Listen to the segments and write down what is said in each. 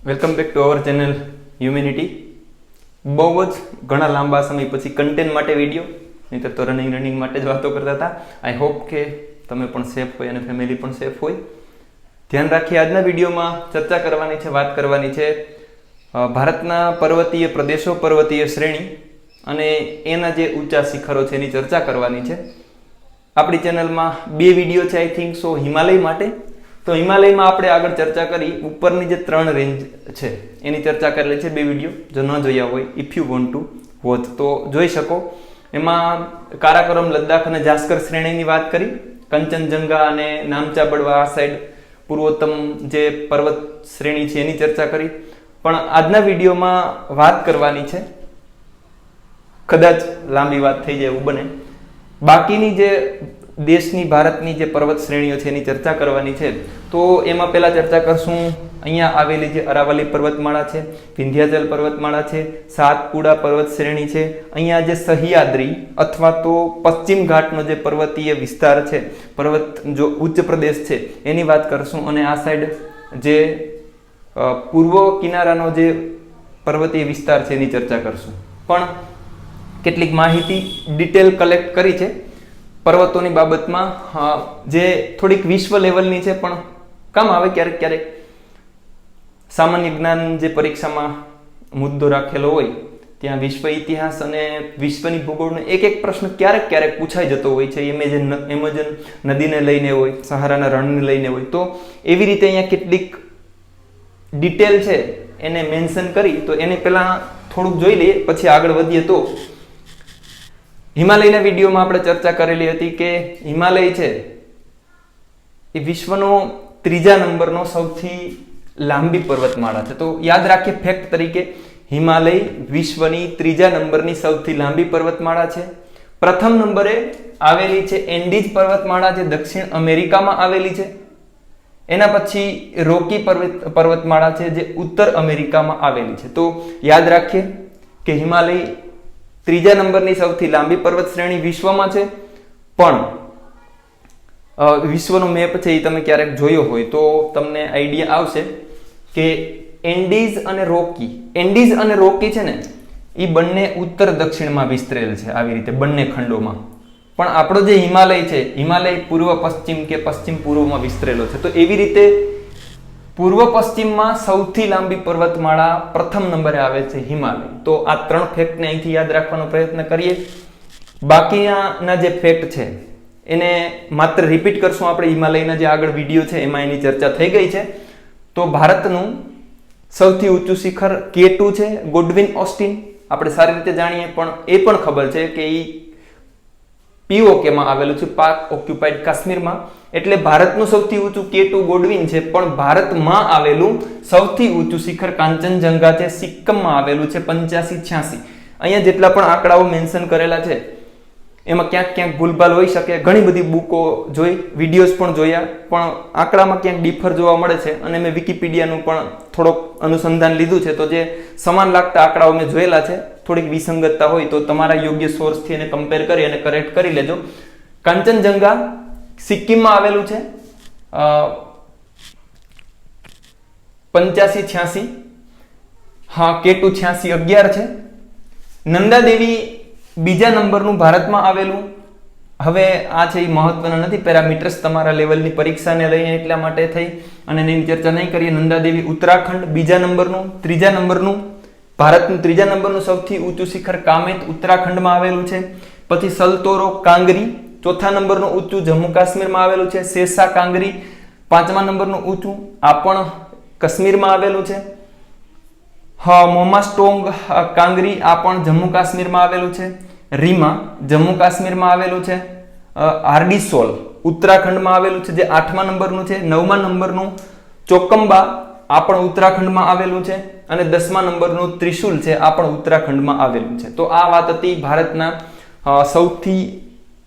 Welcome back to our channel humanity. બહુ જ ઘણા લાંબા સમય પછી કન્ટેન્ટ માટે વિડીયો, નહીંતર તો રનિંગ માટે જ વાતો કરતા હતા. આઈ હોપ કે તમે પણ સેફ હોય અને ફેમિલી પણ સેફ હોય. ધ્યાન રાખીએ, આજના વિડીયોમાં ચર્ચા કરવાની છે, વાત કરવાની છે ભારતના પર્વતીય પ્રદેશો, પર્વતીય શ્રેણી અને એના જે ઊંચા શિખરો છે એની ચર્ચા કરવાની છે. આપણી ચેનલમાં 2 વિડીયો છે આઈ થિંક સો હિમાલય માટે. તો હિમાલયમાં આપણે આગળ ચર્ચા કરી, ઉપરની જે 3 રેન્જ છે એની ચર્ચા કરેલી છે 2 વિડીયો. જો ન જોયા હોય, if you want to watch તો જોઈ શકો. એમાં કારાકોરમ, લદ્દાખ અને જાસ્કર શ્રેણીની વાત કરી, કંચનજંગા અને નામચા બળવા આ સાઈડ પૂર્વોત્તમ જે પર્વત શ્રેણી છે એની ચર્ચા કરી. પણ આજના વિડીયોમાં વાત કરવાની છે, કદાચ લાંબી વાત થઈ જાય એવું બને, બાકીની જે દેશની, ભારતની જે પર્વત શ્રેણીઓ છે એની ચર્ચા કરવાની છે. તો એમાં પહેલા ચર્ચા કરશું અહીંયા આવેલી જે અરાવલી પર્વતમાળા છે, વિંધ્યાચલ પર્વતમાળા છે, સાતપુડા પર્વત શ્રેણી છે, અહીંયા જે સહ્યાદ્રી અથવા તો પશ્ચિમ ઘાટનો જે પર્વતીય વિસ્તાર છે, પર્વત જો ઉચ્ચ પ્રદેશ છે એની વાત કરશું. અને આ સાઈડ જે પૂર્વ કિનારાનો જે પર્વતીય વિસ્તાર છે એની ચર્ચા કરશું. પણ કેટલીક માહિતી ડિટેલ કલેક્ટ કરી છે પર્વતોની બાબતમાં, જે થોડીક વિશ્વ લેવલની છે પણ કામ આવે ક્યારેક ક્યારેક. સામાન્ય જ્ઞાન જે પરીક્ષામાં મુદ્દો રાખેલો હોય ત્યાં વિશ્વ ઇતિહાસ અને વિશ્વની ભૂગોળનો એક પ્રશ્ન ક્યારેક ક્યારેક પૂછાઈ જતો હોય છે. એમેઝોન નદીને લઈને હોય, સહારાના રણને લઈને હોય. તો એવી રીતે અહીંયા કેટલીક ડિટેલ છે એને મેન્શન કરી, તો એને પહેલા થોડુંક જોઈ લઈએ, પછી આગળ વધીએ. તો હિમાલયના વિડીયોમાં આપણે ચર્ચા કરેલી હતી કે હિમાલય છે એ વિશ્વનો 3જા નંબરનો સૌથી લાંબી પર્વતમાળા છે. તો યાદ રાખીએ ફેક્ટ તરીકે, હિમાલય વિશ્વની 3જા નંબરની સૌથી લાંબી પર્વતમાળા છે. પ્રથમ નંબરે આવેલી છે એન્ડીઝ પર્વતમાળા, જે દક્ષિણ અમેરિકામાં આવેલી છે. એના પછી રોકી પર્વતમાળા છે જે ઉત્તર અમેરિકામાં આવેલી છે. તો યાદ રાખીએ કે હિમાલય 3જા નંબરની સૌથી લાંબી પર્વત શ્રેણી વિશ્વમાં છે. પણ વિશ્વનો મેપ છે એ તમે ક્યારેક જોયો હોય તો તમને આઈડિયા આવશે કે એન્ડીઝ અને રોકી છે ને એ બંને ઉત્તર દક્ષિણમાં વિસ્તરેલ છે, આવી રીતે બંને ખંડોમાં. પણ આપણો જે હિમાલય છે, હિમાલય પૂર્વ પશ્ચિમ કે પશ્ચિમ પૂર્વમાં વિસ્તરેલો છે. તો એવી રીતે પૂર્વ પશ્ચિમમાં સૌથી લાંબી પર્વતમાળા પ્રથમ નંબરે આવે છે હિમાલય. તો આ 3 ફેક્ટને અહીંથી યાદ રાખવાનો પ્રયત્ન કરીએ. બાકીના જે ફેક્ટ છે એને માત્ર રિપીટ કરશું આપણે. હિમાલયના જે આગળ વિડીયો છે એમાં એની ચર્ચા થઈ ગઈ છે. તો ભારતનું સૌથી ઊંચું શિખર K2 છે, ગોડવિન ઓસ્ટિન. આપણે સારી રીતે જાણીએ, પણ એ પણ ખબર છે કે એ POK માં આવેલું છે, પાક ઓક્યુપાઈડ કાશ્મીરમાં. એટલે ભારતનું સૌથી ઊંચું K2 ગોડવિન છે, પણ ભારતમાં આવેલું સૌથી ઊંચું શિખર કાંચનજંગા છે, સિક્કમમાં આવેલું છે, 8586. અહીંયા જેટલા પણ આંકડાઓ મેન્શન કરેલા છે એમાં ક્યાંક ભૂલભાલ હોઈ શકે. ઘણી બધી બુકો જોઈ, વિડીયોઝ પણ જોયા, પણ આંકડામાં ક્યાંક ડિફર જોવા મળે છે. અને મેં વિકિપીડિયાનું પણ થોડોક અનુસંધાન લીધું છે. તો જે સમાન લાગતા આંકડાઓ મેં જોયેલા છે, થોડીક વિસંગતતા હોય તો તમારા યોગ્ય સોર્સથી એને કમ્પેર કરી અને કરેક્ટ કરી લેજો. કાંચનજંગા સિક્કિમમાં આવેલું છે, 8586. હા, K2 8611 છે. નંદાદેવી 2જા નંબરનું ભારતમાં આવેલું. હવે આ છે એ મહત્વના નથી, પેરામીટર્સ તમારા લેવલની પરીક્ષાને લઈને એટલા માટે થઈ અને એની ચર્ચા નહીં કરીએ. નંદાદેવી ઉત્તરાખંડ 2જા નંબરનું. 3જા નંબરનું ભારતનું 3જા નંબરનું સૌથી ઊંચું શિખર કામેત ઉત્તરાખંડમાં આવેલું છે. પછી સલતોરો કાંગરી 4થા નંબરનું ઊંચું જમ્મુ કાશ્મીરમાં આવેલું છે. શેષા કાંગરી 5મા નંબરનું ઊંચું, આ પણ કાશ્મીરમાં આવેલું છે. મોમાસ્ટોંગ કાંગરી, આ પણ જમ્મુ કાશ્મીરમાં આવેલું છે. રીમા જમ્મુ કાશ્મીરમાં આવેલું છે. હાર્ડીસોલ ઉત્તરાખંડમાં આવેલું છે, જે 8મા નંબરનું છે. 9મા નંબરનું ચોકંબા, આ પણ ઉત્તરાખંડમાં આવેલું છે. અને 10મા નંબરનું ત્રિશુલ છે, આ પણ ઉત્તરાખંડમાં આવેલું છે. તો આ વાત હતી ભારતના સૌથી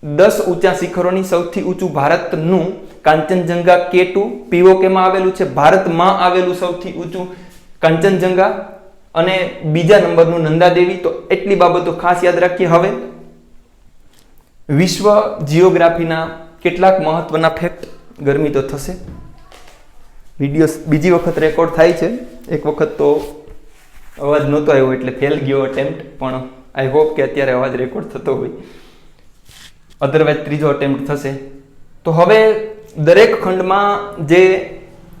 10 ઊંચા શિખરોની. સૌથી ઊંચું ભારતનું કાંચનજંગા K2 POK માં આવેલું છે. ભારતમાં આવેલું સૌથી ઊંચું કાંચનજંગા અને 2જા નંબરનું નંદાદેવી. તો એટલી બાબતો ખાસ યાદ રાખીએ. હવે વિશ્વ જીઓગ્રાફીના કેટલાક મહત્વના ફેક્ટ. ગરમી તો થશે. વિડીયો બીજી વખત રેકોર્ડ થાય છે. એક વખત તો અવાજ નહોતો આવ્યો એટલે ફેલ ગયો અટેમ્પ્ટ, પણ આઈ હોપ કે અત્યારે અવાજ રેકોર્ડ થતો હોય, અધરવાઇઝ ત્રીજો અટેમ્પ્ટ થશે. તો હવે દરેક ખંડમાં જે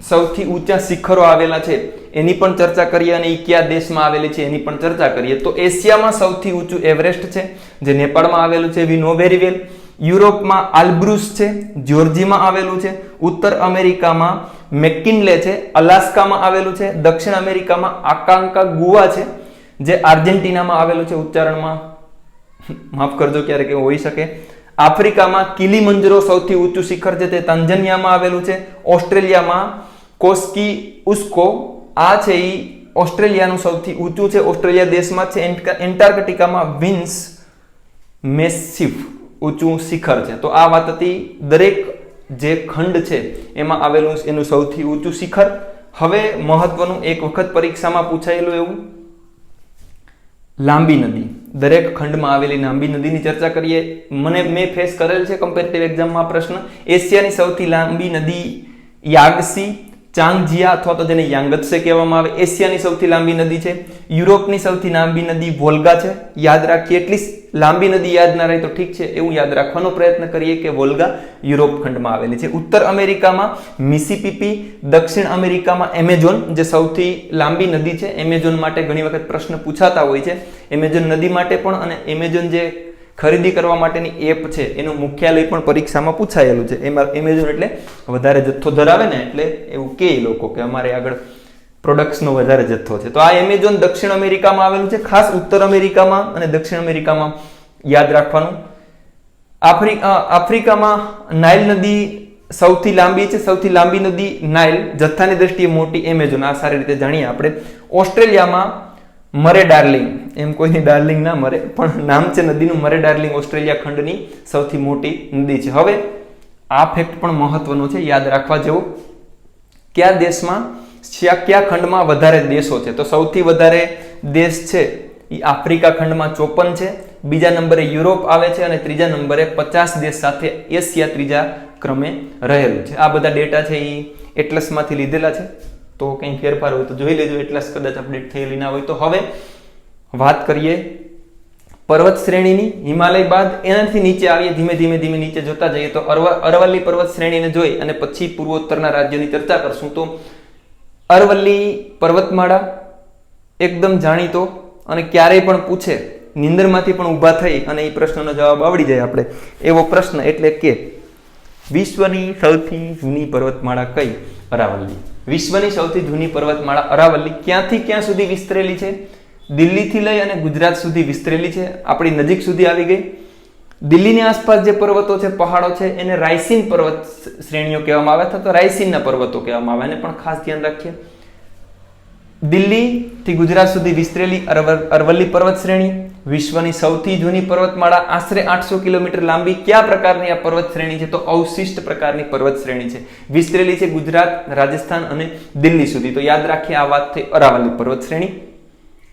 સૌથી ઊંચા શિખરો આવેલા છે એની પણ ચર્ચા કરીએ અને એ કયા દેશમાં આવેલી છે એની પણ ચર્ચા કરીએ. તો એશિયામાં સૌથી ઊંચું એવરેસ્ટ છે જે નેપાળમાં આવેલું છે, વી નો વેરી વેલ. યુરોપમાં આલ્બ્રુસ છે, જ્યોર્જિયામાં આવેલું છે. ઉત્તર અમેરિકામાં મેકિનલે છે, અલાસ્કામાં આવેલું છે. દક્ષિણ અમેરિકામાં આકાંકા ગુઆ છે જે આર્જેન્ટિનામાં આવેલું છે. ઉચ્ચારણમાં માફ કરજો ક્યારેક એવું હોઈ શકે. આફ્રિકામાં કિલીમંજરો સૌથી ઊંચું શિખર છે તે તાંઝાનિયામાં આવેલું છે. ઓસ્ટ્રેલિયામાં કોસ્કી ઉસ્કો, આ છે એ ઓસ્ટ્રેલિયાનું સૌથી ઊંચું છે, ઓસ્ટ્રેલિયા દેશમાં છે. એન્ટાર્કટિકામાં વિન્સ મેસિફ ઊંચું શિખર છે. તો આ વાત હતી દરેક જે ખંડ છે એમાં આવેલું એનું સૌથી ઊંચું શિખર. હવે મહત્વનું એક વખત પરીક્ષામાં પૂછાયેલું એવું લાંબી નદી, દરેક ખંડમાં આવેલી લાંબી નદીની ચર્ચા કરીએ. મેં ફેસ કરેલ છે કમ્પેરેટિવ એક્ઝામમાં પ્રશ્ન. એશિયાની સૌથી લાંબી નદી યાગસી ચાંગજિયા અથવા તો જેને યાંગત્સે કહેવામાં આવે, એશિયાની સૌથી લાંબી નદી છે. યુરોપની સૌથી લાંબી નદી વોલ્ગા છે. યાદ રાખીએ, એટલી લાંબી નદી યાદ ના રહે તો ઠીક છે, એવું યાદ રાખવાનો પ્રયત્ન કરીએ કે વોલ્ગા યુરોપ ખંડમાં આવેલી છે. ઉત્તર અમેરિકામાં મિસિસિપી, દક્ષિણ અમેરિકામાં એમેઝોન જે સૌથી લાંબી નદી છે. એમેઝોન માટે ઘણી વખત પ્રશ્ન પૂછાતા હોય છે, એમેઝોન નદી માટે પણ. અને એમેઝોન જે ખરીદી કરવા માટેની એપ છે એનું મુખ્યાલય પણ પરીક્ષામાં પૂછાયેલું છે. એમાં એમેઝોન એટલે વધારે જથ્થો ધરાવે ને, એટલે એવું કહે લોકો કે અમારે આગળ પ્રોડક્ટ્સનો વધારે જથ્થો છે. તો આ એમેઝોન દક્ષિણ અમેરિકામાં આવેલું છે. ખાસ ઉત્તર અમેરિકામાં અને દક્ષિણ અમેરિકામાં યાદ રાખવાનું. આફ્રિકામાં નાઇલ નદી સૌથી લાંબી છે. સૌથી લાંબી નદી નાઇલ, જથ્થાની દ્રષ્ટિએ મોટી એમેઝોન, આ સારી રીતે જાણીએ આપણે. ઓસ્ટ્રેલિયામાં મરે ડાર્લિંગ, એમ કોઈની ડાર્લિંગ ના મરે, પણ નામ છે નદીનું મરે ડાર્લિંગ, ઓસ્ટ્રેલિયા ખંડની સૌથી મોટી નદી છે. હવે આ ફેક્ટ પણ મહત્વનો છે, યાદ રાખવા જેવો. કયા દેશમાં કયા ખંડમાં વધારે દેશો છે? તો સૌથી વધારે દેશ છે એ આફ્રિકા ખંડમાં 54 છે. બીજા નંબરે યુરોપ આવે છે અને ત્રીજા નંબરે 50 દેશ સાથે એશિયા ત્રીજા ક્રમે રહેલું છે. આ બધા ડેટા છે એ એટલસમાંથી લીધેલા છે, તો કંઈ ફેરફાર હોય તો જોઈ લેજો, એટલસ કદાચ અપડેટ થયેલી ના હોય તો. હવે વાત કરીએ પર્વત શ્રેણીની. હિમાલય બાદ એનાથી નીચે આવીએ, ધીમે ધીમે નીચે જોતા જઈએ તો અરવલ્લી પર્વત શ્રેણીને જોઈ અને પછી પૂર્વોત્તરના રાજ્યોની ચર્ચા કરશું. તો અરવલ્લી પર્વતમાળા એકદમ જાણીતો અને ક્યારેય પણ પૂછે, નિંદરમાંથી પણ ઊભા થઈ અને એ પ્રશ્નનો જવાબ આવડી જાય આપણે એવો પ્રશ્ન, એટલે કે વિશ્વની સૌથી જૂની પર્વતમાળા કઈ? અરાવલ્લી. વિશ્વની સૌથી જૂની પર્વતમાળા અરાવલ્લી. ક્યાંથી ક્યાં સુધી વિસ્તરેલી છે? દિલ્હીથી લઈ અને ગુજરાત સુધી વિસ્તરેલી છે, આપણી નજીક સુધી આવી ગઈ. દિલ્હીની આસપાસ જે પર્વતો છે, પહાડો છે, એને રાયસીન પર્વત શ્રેણીઓ કહેવામાં આવે, અથવા તો રાયસીનના પર્વતો કહેવામાં આવે, એને પણ ખાસ ધ્યાન રાખીએ. દિલ્હીથી ગુજરાત સુધી વિસ્તરેલી અરવલ્લી પર્વત શ્રેણી વિશ્વની સૌથી જૂની પર્વતમાળા, આશરે 800 કિલોમીટર લાંબી. કયા પ્રકારની આ પર્વત શ્રેણી છે? તો અવશિષ્ટ પ્રકારની પર્વત શ્રેણી છે. વિસ્તરેલી છે ગુજરાત, રાજસ્થાન અને દિલ્હી સુધી. તો યાદ રાખીએ, આ વાત થઈ અરાવલ્લી પર્વત શ્રેણી.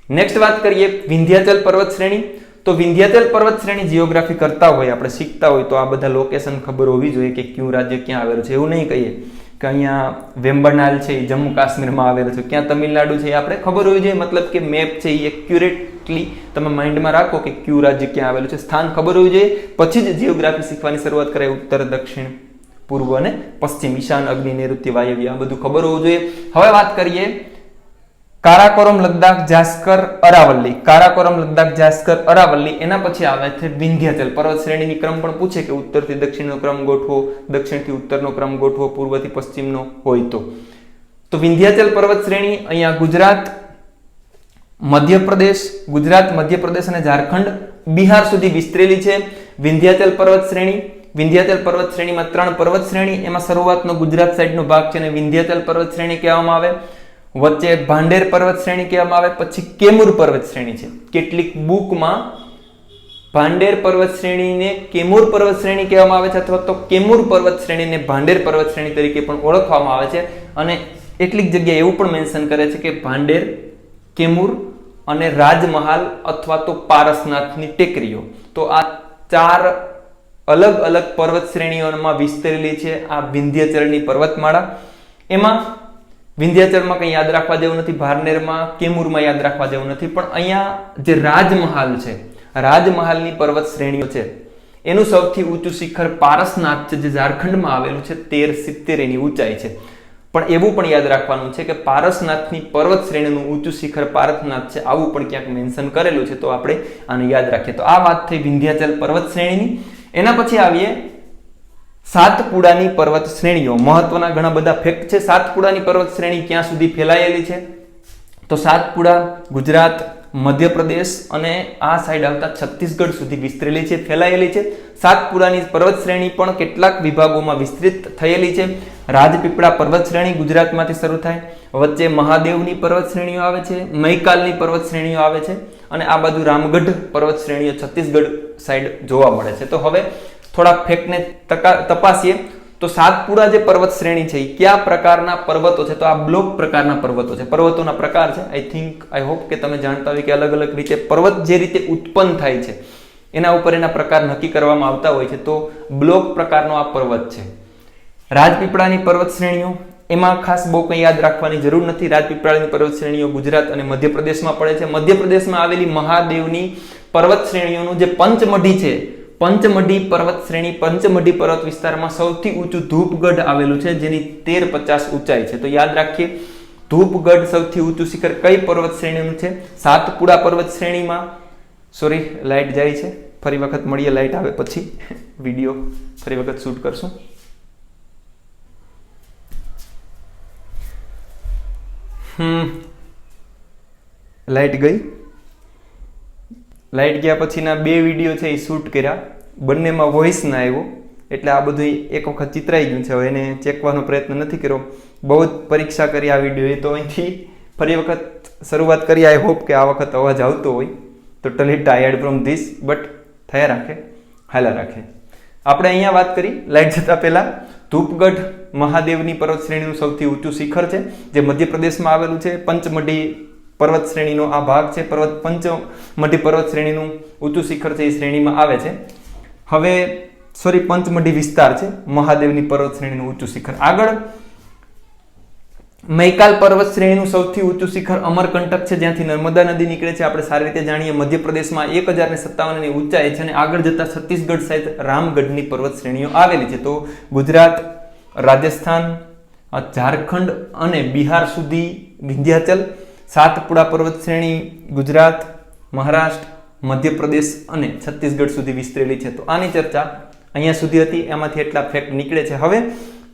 નેક્સ્ટ વાત કરીએ વિંધ્યાચલ પર્વત શ્રેણી. તો વિંધ્યાચલ પર્વત શ્રેણી જીઓગ્રાફી કરતા હોય, આપણે શીખતા હોય તો આ બધા લોકેશન ખબર હોવી જોઈએ કે કયું રાજ્ય ક્યાં આવેલું છે. એવું નહીં કહીએ કે અહીંયા વેમ્બનાડ છે એ જમ્મુ કાશ્મીરમાં આવેલું છે, ક્યાં તમિલનાડુ છે એ આપણે ખબર હોવી જોઈએ. મતલબ કે મેપ છે એ એક્યુરેટલી તમે માઇન્ડમાં રાખો કે કયું રાજ્ય ક્યાં આવેલું છે, સ્થાન ખબર હોવી જોઈએ. પછી જ જીઓગ્રાફી શીખવાની શરૂઆત કરે. ઉત્તર, દક્ષિણ, પૂર્વ અને પશ્ચિમ, ઈશાન, અગ્નિ, નૈઋત્ય, વાયવ્ય, આ બધું ખબર હોવું જોઈએ. હવે વાત કરીએ કારાકોરમ, લદ્દાખ, જાસ્કર, અરાવલ્લી. કારાકોરમ, લદ્દાખ, જાસ્કર, અરાવલ્લી. એના પછી આવે છે વિંધ્યાચલ પર્વત શ્રેણીની ક્રમ પણ પૂછે કે ઉત્તરથી દક્ષિણનો ક્રમ ગોઠવો, દક્ષિણથી ઉત્તરનો ક્રમ ગોઠવો, પૂર્વથી પશ્ચિમનો હોય તો વિંધ્યાચલ પર્વત શ્રેણી અહીંયા ગુજરાત, મધ્યપ્રદેશ અને ઝારખંડ, બિહાર સુધી વિસ્તરેલી છે. વિંધ્યાચલ પર્વત શ્રેણી. વિંધ્યાચલ પર્વત શ્રેણીમાં 3 પર્વત શ્રેણી, એમાં શરૂઆતનો ગુજરાત સાઈડનો ભાગ છે અને વિંધ્યાચલ પર્વત શ્રેણી કહેવામાં આવે. વચ્ચે ભાંડેર પર્વત શ્રેણી કહેવામાં આવે. પછી કેમુર પર્વત શ્રેણી છે. કેટલીક બુકમાં ભાંડેર પર્વત શ્રેણીને કેમુર પર્વત શ્રેણી કહેવામાં આવે છે, અથવા તો કેમુર પર્વત શ્રેણીને ભાંડેર પર્વત શ્રેણી તરીકે પણ ઓળખવામાં આવે છે. અને કેટલીક જગ્યાએ એવું પણ મેન્શન કરે છે કે ભાંડેર, કેમુર અને રાજમહાલ અથવા તો પારસનાથની ટેકરીઓ. તો આ 4 અલગ અલગ પર્વત શ્રેણીઓમાં વિસ્તરેલી છે આ વિંધ્યાચલની પર્વતમાળા. એમાં વિંધ્યાચલમાં કંઈ યાદ રાખવા જેવું નથી, ભારનેરમાં, કેમુરમાં યાદ રાખવા જેવું નથી, પણ અહીંયા જે રાજમહાલ છે, રાજમહાલની પર્વત શ્રેણીઓ છે, એનું સૌથી ઊંચું શિખર પારસનાથ છે, જે ઝારખંડમાં આવેલું છે, 1370 એની ઊંચાઈ છે. પણ એવું પણ યાદ રાખવાનું છે કે પારસનાથની પર્વત શ્રેણીનું ઊંચું શિખર પારસનાથ છે, આવું પણ ક્યાંક મેન્શન કરેલું છે, તો આપણે આને યાદ રાખીએ. તો આ વાત થઈ વિંધ્યાચલ પર્વત શ્રેણીની. એના પછી આવીએ સાતપુડાની પર્વત શ્રેણીઓ. મહત્વના ઘણા બધા ફેક્ટ છે. સાતપુડાની પર્વત શ્રેણી ક્યાં સુધી ફેલાયેલી છે? તો સાતપુડા ગુજરાત, મધ્યપ્રદેશ અને આ સાઈડ આવતા છત્તીસગઢ સુધી વિસ્તરેલી છે, ફેલાયેલી છે. સાતપુડાની પર્વત શ્રેણી પણ કેટલાક વિભાગોમાં વિસ્તૃત થયેલી છે. રાજપીપળા પર્વત શ્રેણી ગુજરાતમાંથી શરૂ થાય, વચ્ચે મહાદેવની પર્વત શ્રેણીઓ આવે છે, મૈકાલની પર્વત શ્રેણીઓ આવે છે, અને આ બાજુ રામગઢ પર્વત શ્રેણીઓ છત્તીસગઢ સાઈડ જોવા મળે છે. તો હવે થોડા ફેક્ટને તપાસીએ. તો સાતપુડા જે પર્વત શ્રેણી છે એ કયા પ્રકારના પર્વતો છે? તો આ બ્લોક પ્રકારના પર્વતો છે. પર્વતોના પ્રકાર છે. આઈ હોપ કે તમે જાણતા હોય કે અલગ અલગ રીતે પર્વત જે રીતે ઉત્પન્ન થાય છે એના ઉપર એના પ્રકાર નક્કી કરવામાં આવતા હોય છે. તો બ્લોક પ્રકારનો આ પર્વત છે. રાજપીપળાની પર્વત શ્રેણીઓ, એમાં ખાસ બહુ કંઈ યાદ રાખવાની જરૂર નથી. રાજપીપળાની પર્વત શ્રેણીઓ ગુજરાત અને મધ્યપ્રદેશમાં પડે છે. મધ્યપ્રદેશમાં આવેલી મહાદેવની પર્વત શ્રેણીઓનું જે પંચમઢી છે, પંચમઢી પર્વત શ્રેણી, પંચમઢી પર્વત વિસ્તારમાં સૌથી ઊંચું ધૂપગઢ આવેલું છે, જેની 1350 ઊંચાઈ છે. તો યાદ રાખીએ, ધૂપગઢ સૌથી ઊંચું શિખર કઈ પર્વત શ્રેણીનું છે? સાતપુડા પર્વત શ્રેણીમાં. સોરી, લાઇટ જાય છે. ફરી વખત મળીએ, લાઇટ આવે પછી વિડીયો ફરી વખત શૂટ કરશું. લાઇટ ગઈ. લાઇટ ગયા પછીના 2 વિડીયો છે એ શૂટ કર્યા, બંનેમાં વોઇસ ના આવ્યો, એટલે આ બધું એક વખત ચિતરાઈ ગયું છે. હવે એને ચેકવાનો પ્રયત્ન નથી કર્યો, બહુ જ પરીક્ષા કરી આ વિડીયો. એ તો અહીંથી ફરી વખત શરૂઆત કરી. આઈ હોપ કે આ વખત અવાજ આવતો હોય. Totally tired from this, but થયા રાખે, હાલા રાખે. આપણે અહીંયા વાત કરી લાઇટ જતા પહેલા, ધૂપગઢ મહાદેવની પર્વત શ્રેણીનું સૌથી ઊંચું શિખર છે, જે મધ્યપ્રદેશમાં આવેલું છે. પંચમઢી પર્વત શ્રેણીનો આ ભાગ છે. પંચમઢી પર્વત શ્રેણીનું ઊંચું શિખર છે, એ શ્રેણીમાં આવે છે. હવે પંચમઢી વિસ્તાર છે મહાદેવની પર્વત શ્રેણીનું ઊંચું શિખર. આગળ મૈકાલ પર્વત શ્રેણીનું સૌથી ઊંચું શિખર અમરકંટક છે, જ્યાંથી નર્મદા નદી નીકળે છે. આપણે સારી રીતે જાણીએ, મધ્યપ્રદેશમાં 1057 ની ઊંચાઈ છે, અને આગળ જતા છત્તીસગઢ સાઈડ રામગઢની પર્વત શ્રેણીઓ આવેલી છે. તો ગુજરાત, રાજસ્થાન, ઝારખંડ અને બિહાર સુધી વિંધ્યાચલ. સાતપુડા પર્વત શ્રેણી ગુજરાત, મહારાષ્ટ્ર, મધ્યપ્રદેશ અને છત્તીસગઢ સુધી વિસ્તરેલી છે. તો આની ચર્ચા અહીંયા સુધી હતી. એમાંથી એટલા ફેક્ટ નીકળે છે. હવે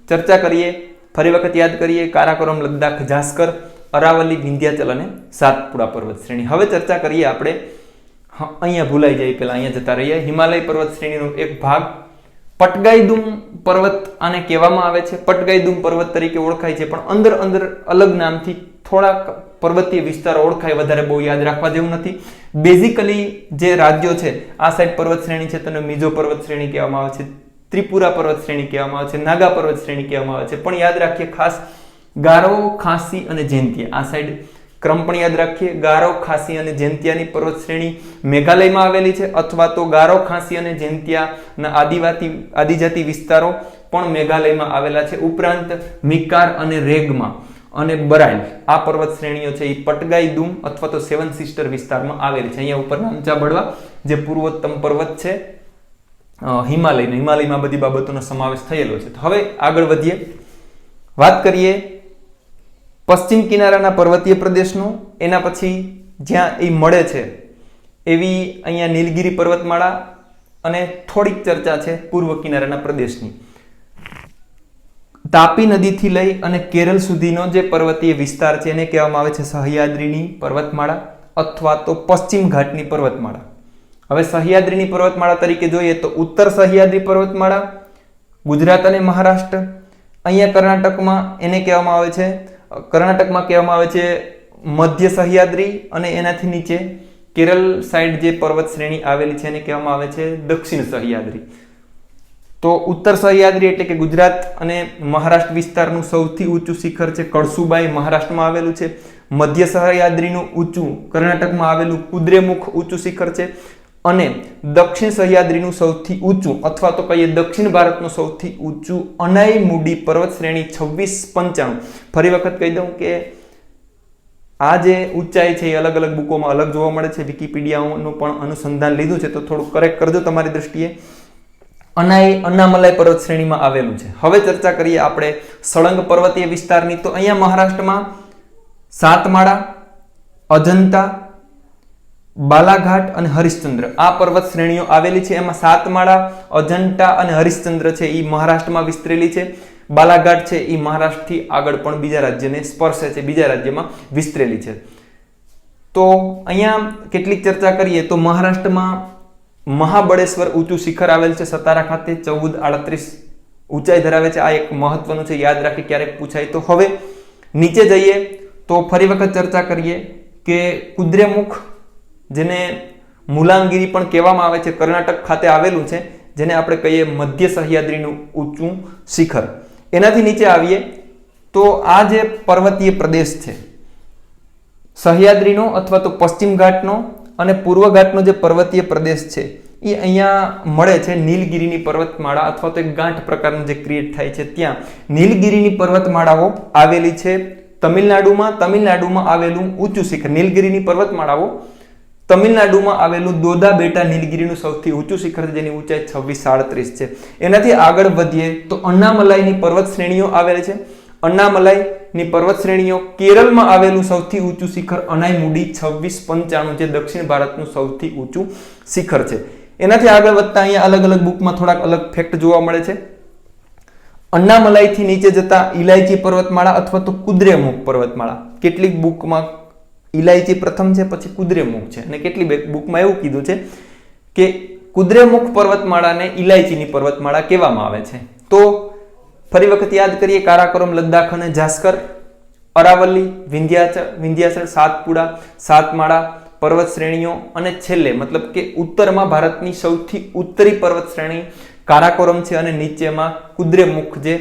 ચર્ચા કરીએ, ફરી વખત યાદ કરીએ, કારાકોરમ, લદ્દાખ, જાસ્કર, અરાવલી, વિંધ્યાચલ અને સાતપુડા પર્વત શ્રેણી. હવે ચર્ચા કરીએ આપણે, અહીંયા ભૂલાઈ જાય પહેલા અહીંયા જતા રહીએ. હિમાલય પર્વત શ્રેણીનો એક ભાગ પટગાઈદુમ પર્વત આને કહેવામાં આવે છે. પટગાઈદુમ પર્વત તરીકે ઓળખાય છે, પણ અંદર અંદર અલગ નામથી થોડાક પર્વતીય વિસ્તારો ઓળખાય. વધારે બહુ યાદ રાખવા જેવું નથી. બેઝિકલી જે રાજ્યો છે, આ સાઈડ પર્વત શ્રેણી છે, તેને મિઝો પર્વત શ્રેણી કહેવામાં આવે છે, ત્રિપુરા પર્વત શ્રેણી કહેવામાં આવે છે, નાગા પર્વત શ્રેણી કહેવામાં આવે છે. પણ યાદ રાખીએ ખાસ ગારો, ખાસી અને જૈંતિયા, આ સાઈડ ક્રમ પણ યાદ રાખીએ. ગારો, ખાસી અને જૈંતિયાની પર્વત શ્રેણી મેઘાલયમાં આવેલી છે, અથવા તો ગારો, ખાસી અને જૈંતિયાના આદિજાતિ વિસ્તારો પણ મેઘાલયમાં આવેલા છે. ઉપરાંત મિકાર અને રેગમાં અને બરાઇલ, આ પર્વત શ્રેણીઓ છે એ પટગાઈદુમ અથવા તો 7 સિસ્ટર વિસ્તારમાં આવેલી છે. અહીંયા ઉપર નામચા બળવા જે પૂર્વોત્તમ પર્વત છે હિમાલયમાં બધી બાબતોનો સમાવેશ થયેલો છે. હવે આગળ વધીએ, વાત કરીએ પશ્ચિમ કિનારાના પર્વતીય પ્રદેશનો. એના પછી જ્યાં એ મળે છે એવી અહીંયા નીલગિરી પર્વતમાળા, અને થોડીક ચર્ચા છે પૂર્વ કિનારાના પ્રદેશની. તાપી નદીથી લઈ અને કેરળ સુધીનો જે પર્વતીય વિસ્તાર છે એને કહેવામાં આવે છે સહ્યાદ્રીની પર્વતમાળા અથવા તો પશ્ચિમ ઘાટની પર્વતમાળા. હવે સહ્યાદ્રીની પર્વતમાળા તરીકે જોઈએ તો ઉત્તર સહ્યાદ્રી પર્વતમાળા ગુજરાત અને મહારાષ્ટ્ર. અહીંયા કર્ણાટકમાં એને કહેવામાં આવે છે, કર્ણાટકમાં કહેવામાં આવે છે મધ્ય સહ્યાદ્રી, અને એનાથી નીચે કેરળ સાઈડ જે પર્વત શ્રેણી આવેલી છે એને કહેવામાં આવે છે દક્ષિણ સહ્યાદ્રી. તો ઉત્તર સહ્યાદ્રી એટલે કે ગુજરાત અને મહારાષ્ટ્ર વિસ્તારનું સૌથી ઊંચું શિખર છે કળસુબાઈ, મહારાષ્ટ્રમાં આવેલું છે. મધ્ય સહ્યાદ્રીનું ઊંચું કર્ણાટકમાં આવેલું કુદ્રેમુખ ઊંચું શિખર છે. અને દક્ષિણ સહ્યાદ્રીનું સૌથી ઊંચું અથવા તો કહીએ દક્ષિણ ભારતનું સૌથી ઊંચું અનાઈમુડી પર્વત શ્રેણી 2695. ફરી વખત કહી દઉં કે આ જે ઊંચાઈ છે એ અલગ અલગ બુકોમાં અલગ જોવા મળે છે. વિકિપીડિયાનું પણ અનુસંધાન લીધું છે તો થોડું કરેક્ટ કરજો તમારી દ્રષ્ટિએ. અન્નામલાઈ પર્વત શ્રેણીમાં આવેલું છે. હવે ચર્ચા કરીએ આપણે સળંગ પર્વતીય વિસ્તારની. તો અહીંયા મહારાષ્ટ્રમાં સાતમાળા, અજંતા, બાલાઘાટ અને હરિશ્ચંદ્ર આ પર્વત શ્રેણીઓ આવેલી છે. એમાં સાતમાળા, અજંટા અને હરિશ્ચંદ્ર છે એ મહારાષ્ટ્રમાં વિસ્તરેલી છે. બાલાઘાટ છે એ મહારાષ્ટ્રથી આગળ પણ બીજા રાજ્યને સ્પર્શે છે, બીજા રાજ્યમાં વિસ્તરેલી છે. તો અહીંયા કેટલીક ચર્ચા કરીએ તો મહારાષ્ટ્રમાં મહાબળેશ્વર ઊંચું શિખર આવેલ છે સતારા ખાતે, 1438 ઊંચાઈ ધરાવે છે. આ એક મહત્વનું છે, યાદ રાખી ક્યારેક પૂછાય તો. હવે નીચે જઈએ તો ફરી વખત ચર્ચા કરીએ કે કુદ્રેમુખ, જેને મુલાંગીરી પણ કહેવામાં આવે છે, કર્ણાટક ખાતે આવેલું છે, જેને આપણે કહીએ મધ્ય સહ્યાદ્રીનું ઊંચું શિખર. એનાથી નીચે આવીએ તો આ જે પર્વતીય પ્રદેશ છે સહ્યાદ્રીનો અથવા તો પશ્ચિમ ઘાટનો અને પૂર્વ ઘાટનો જે પર્વતીય પ્રદેશ છે એ અહીંયા મળે છે નીલગિરીની પર્વતમાળા અથવા તો એક ગાંઠ પ્રકારનું જે ક્રિએટ થાય છે. ત્યાં નીલગિરીની પર્વતમાળાઓ આવેલી છે તમિલનાડુમાં. તમિલનાડુમાં આવેલું ઊંચું શિખર નીલગિરીની પર્વતમાળાઓ તમિલનાડુમાં આવેલું દોદા બેટા નીલગિરીનું સૌથી ઊંચું શિખર છે, જેની ઊંચાઈ 2637 છે. એનાથી આગળ વધીએ તો અન્નામલાઈની પર્વત શ્રેણીઓ આવેલી છે. અન્નામલાઈની પર્વત શ્રેણીઓ કેરળમાં આવેલું સૌથી ઊંચું શિખર અનાઈમુડી 2695 જે દક્ષિણ ભારતનું સૌથી ઊંચું શિખર છે. એનાથી આગળ વધતા અહીંયા અલગ અલગ બુકમાં થોડાક અલગ ફેક્ટ જોવા મળે છે. અન્નામલાઈથી નીચે જતા ઇલાયચી પર્વતમાળા અથવા તો કુદ્રેમુખ પર્વતમાળા. કેટલીક બુકમાં ઇલાયચી પ્રથમ છે, પછી કુદ્રેમુખ છે, અને કેટલી બુકમાં એવું કીધું છે કે કુદ્રેમુખ પર્વતમાળાને ઇલાયચીની પર્વતમાળા કહેવામાં આવે છે. તો ફરી વખત યાદ કરીએ કારાકોરમ, લદ્દાખ અને જાસ્કર, અરાવલ્લી, વિંધ્યાચલ, સાતપુડા, સાતમાળા પર્વત શ્રેણીઓ અને છેલ્લે મતલબ કે ઉત્તરમાં ભારતની સૌથી ઉત્તરી પર્વત શ્રેણી કારાકોરમ છે અને નીચેમાં કુદ્રેમુખ જે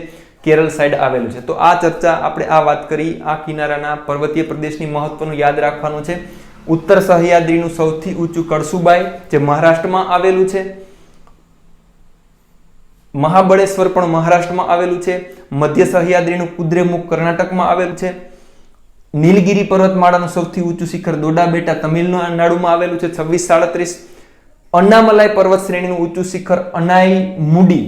કેરળ સાઈડ આવેલું છે. તો આ ચર્ચા આપણે આ વાત કરી આ કિનારાના પર્વતીય પ્રદેશની મહત્વનું યાદ રાખવાનું છે. ઉત્તર સહ્યાદ્રીનું સૌથી ઊંચું કળસુબાઈ જે મહારાષ્ટ્રમાં આવેલું છે. મહાબળેશ્વર પણ મહારાષ્ટ્રમાં આવેલું છે. મધ્ય સહ્યાદ્રીનું કુદ્રેમુખ કર્ણાટકમાં આવેલું છે. નીલગિરી પર્વતમાળાનું સૌથી ઊંચું શિખર દોડા બેટા તમિલનાડુમાં આવેલું છે 2637. અન્નામલાઈ પર્વત શ્રેણીનું ઊંચું શિખર અનાઈમુડી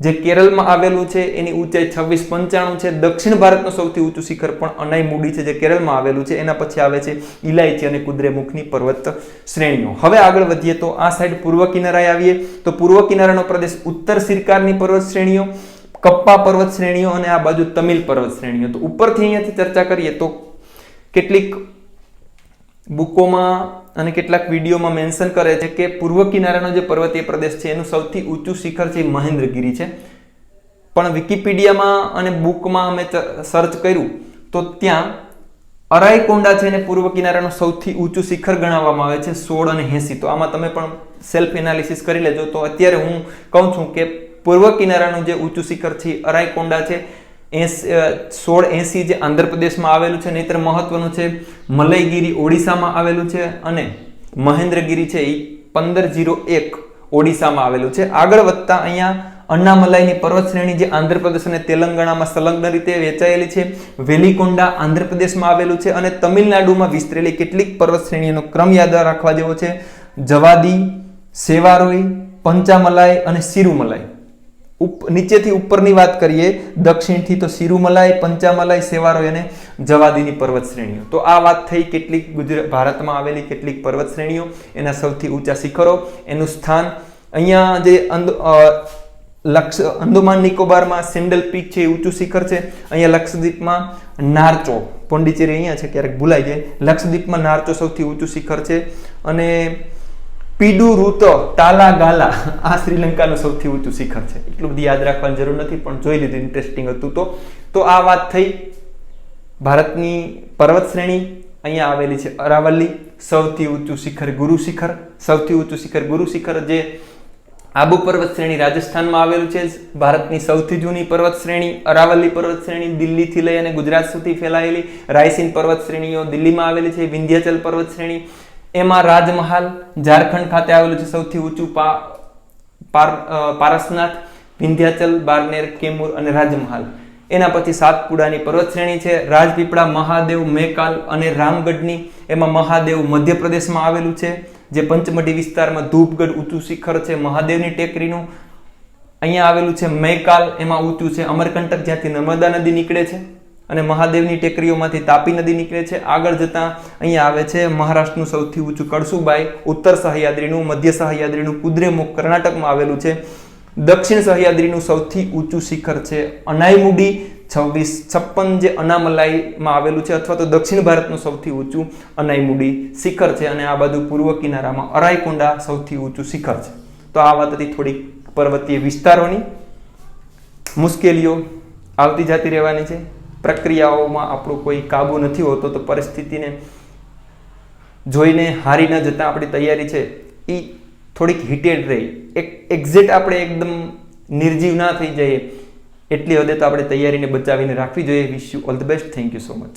જે કેરળમાં આવેલું છે એની ઊંચાઈ 2695 છે. દક્ષિણ ભારતનું સૌથી ઊંચું શિખર પણ અનાઈમુડી છે જે કેરળમાં આવેલું છે. એના પછી આવે છે ઇલાયચી અને કુદ્રેમુખની પર્વત શ્રેણીઓ. હવે આગળ વધીએ તો આ સાઈડ પૂર્વ કિનારાએ આવીએ તો પૂર્વ કિનારાનો પ્રદેશ ઉત્તર સિરકારની પર્વત શ્રેણીઓ, કપ્પા પર્વત શ્રેણીઓ અને આ બાજુ તમિલ પર્વત શ્રેણીઓ. તો ઉપરથી અહીંયાથી ચર્ચા કરીએ તો કેટલીક બુકોમાં અને કેટલાક વિડીયોમાં મેન્શન કરે છે કે પૂર્વ કિનારાનો જે પર્વતીય પ્રદેશ છે એનું સૌથી ઊંચું શિખર છે મહેન્દ્રગીરી છે. પણ વિકિપીડિયામાં અને બુકમાં અમે સર્ચ કર્યું તો ત્યાં અરાઈકોંડા છે એને પૂર્વ કિનારાનું સૌથી ઊંચું શિખર ગણાવવામાં આવે છે 16 અને 80. તો આમાં તમે પણ સેલ્ફ એનાલિસિસ કરી લેજો. તો અત્યારે હું કહું છું કે પૂર્વ કિનારાનું જે ઊંચું શિખર છે અરાઈકોંડા છે 1680 જે આંધ્રપ્રદેશમાં આવેલું છે. નહીતર મહત્વનું છે મલયગીરી ઓડિશામાં આવેલું છે અને મહેન્દ્રગીરી છે એ 1501 ઓડિશામાં આવેલું છે. આગળ વધતા અહીંયા અન્નામલાઈની પર્વત શ્રેણી જે આંધ્રપ્રદેશ અને તેલંગાણામાં સંલગ્ન રીતે વેચાયેલી છે. વેલિકોંડા આંધ્રપ્રદેશમાં આવેલું છે અને તમિલનાડુમાં વિસ્તરેલી કેટલીક પર્વત શ્રેણીઓનો ક્રમ યાદ રાખવા જેવો છે. જવાદી, સેવારોઈ, પંચામલાઈ અને સિરુમલાઈ. નીચેથી ઉપરની વાત કરીએ દક્ષિણથી તો સિરુમલાઈ, પંચામલાઈ, સેવારોઈ અને જવાદીની પર્વત શ્રેણીઓ. તો આ વાત થઈ કેટલીક ભારતમાં આવેલી કેટલીક પર્વત શ્રેણીઓ, એના સૌથી ઊંચા શિખરો, એનું સ્થાન. અહીંયા જે અંદમાન નિકોબારમાં સેન્ડલ પીક છે એ ઊંચું શિખર છે. અહીંયા લક્ષદ્વીપમાં નારચો, પોંડિચેરી અહીંયા છે ક્યારેક ભૂલાઈ જાય, લક્ષદ્વીપમાં નારચો સૌથી ઊંચું શિખર છે. અને પીડુરુતો ટાલાગાલા આ શ્રીલંકાનું સૌથી ઊંચું શિખર છે. એટલું બધી યાદ રાખવાની જરૂર નથી પણ જોઈ લીધું, ઇન્ટરેસ્ટિંગ હતું. તો આ વાત થઈ ભારતની પર્વત શ્રેણી. અહીંયા આવેલી છે અરાવલ્લી, સૌથી ઊંચું શિખર ગુરુ શિખર, સૌથી ઊંચું શિખર ગુરુ શિખર જે આબુ પર્વત શ્રેણી રાજસ્થાનમાં આવેલું છે. ભારતની સૌથી જૂની પર્વત શ્રેણી અરાવલ્લી પર્વત શ્રેણી દિલ્હીથી લઈ અને ગુજરાત સુધી ફેલાયેલી. રાયસીન પર્વત શ્રેણીઓ દિલ્હીમાં આવેલી છે. વિંધ્યાચલ પર્વત શ્રેણી એમાં રાજમહાલ ઝારખંડ ખાતે આવેલું છે, સૌથી ઊંચું પારસનાથ, વિંધ્યાચલ, બારનેર, કેમુર અને રાજમહાલ. એના પછી સાતપુડાની પર્વત શ્રેણી છે, રાજપીપળા, મહાદેવ, મેકાલ અને રામગઢની. એમાં મહાદેવ મધ્યપ્રદેશમાં આવેલું છે, જે પંચમઢી વિસ્તારમાં ધૂપગઢ ઊંચું શિખર છે મહાદેવની ટેકરીનું. અહીંયા આવેલું છે મેકાલ, એમાં ઊંચું છે અમરકંટક, જ્યાંથી નર્મદા નદી નીકળે છે અને મહાદેવની ટેકરીઓમાંથી તાપી નદી નીકળે છે. આગળ જતા અહીંયા આવે છે મહારાષ્ટ્રનું સૌથી ઊંચું કળસુબાઈ, ઉત્તર સહ્યાદ્રીનું, મધ્ય સહ્યાદ્રીનું કુદ્રેમુખ કર્ણાટકમાં આવેલું છે. દક્ષિણ સહ્યાદ્રીનું સૌથી ઊંચું શિખર છે અનાઈમુડી 2656, જે અનામલાઈમાં આવેલું છે, અથવા તો દક્ષિણ ભારતનું સૌથી ઊંચું અનાઈમુડી શિખર છે. અને આ બાજુ પૂર્વ કિનારામાં અરાઈકોંડા સૌથી ઊંચું શિખર છે. તો આ વાત હતી થોડીક પર્વતીય વિસ્તારોની. મુશ્કેલીઓ આવતી જતી રહેવાની છે, પ્રક્રિયાઓમાં આપણો કોઈ કાબુ નથી હોતો, તો પરિસ્થિતિને જોઈને હારી ન જતા આપણી તૈયારી છે એ થોડીક હિટેડ રહી. એક્ઝેક્ટ આપણે એકદમ નિર્જીવ ના થઈ જઈએ એટલી હદે તો આપણે તૈયારીને બચાવીને રાખવી જોઈએ. Wish you all the best. Thank you so much.